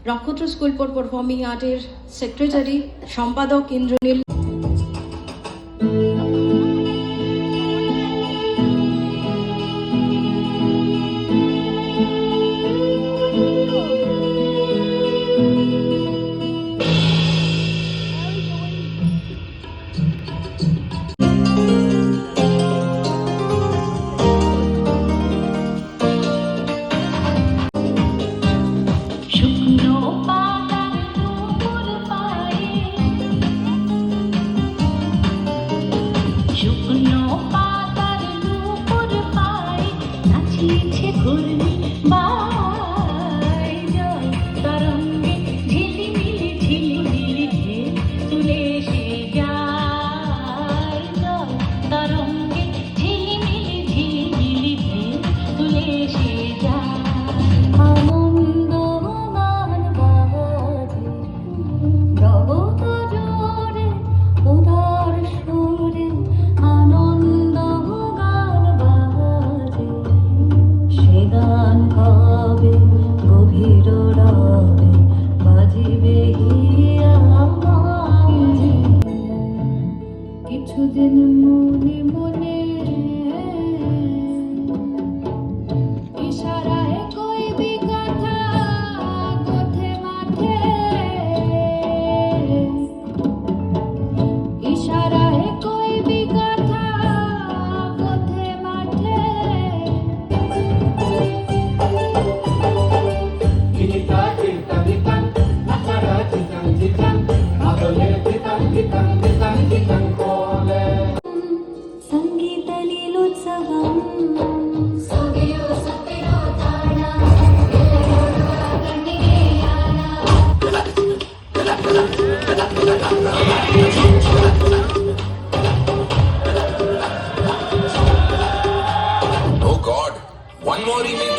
নক্ষত্র school for performing আর্টের secretary সম্পাদক ইন্দ্রনীল। কিছুদিন মনে মনে ইশারায় কইবি কথা কোথে মাঠে, ইশারায় কইবি কথা কোথে মাঠে। Kita kita kita, acara kita kita, adole kita kita kita kita kole. ಸಂಗೀತ ಲೀಲೋತ್ಸವಂ ಸವಿಯೋ ಸತಿರೋ ತಾಣ ಕಣ್ಣಿಗೆ Yana. Oh God, one more remix.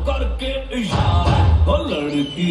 करके इशारा लड़की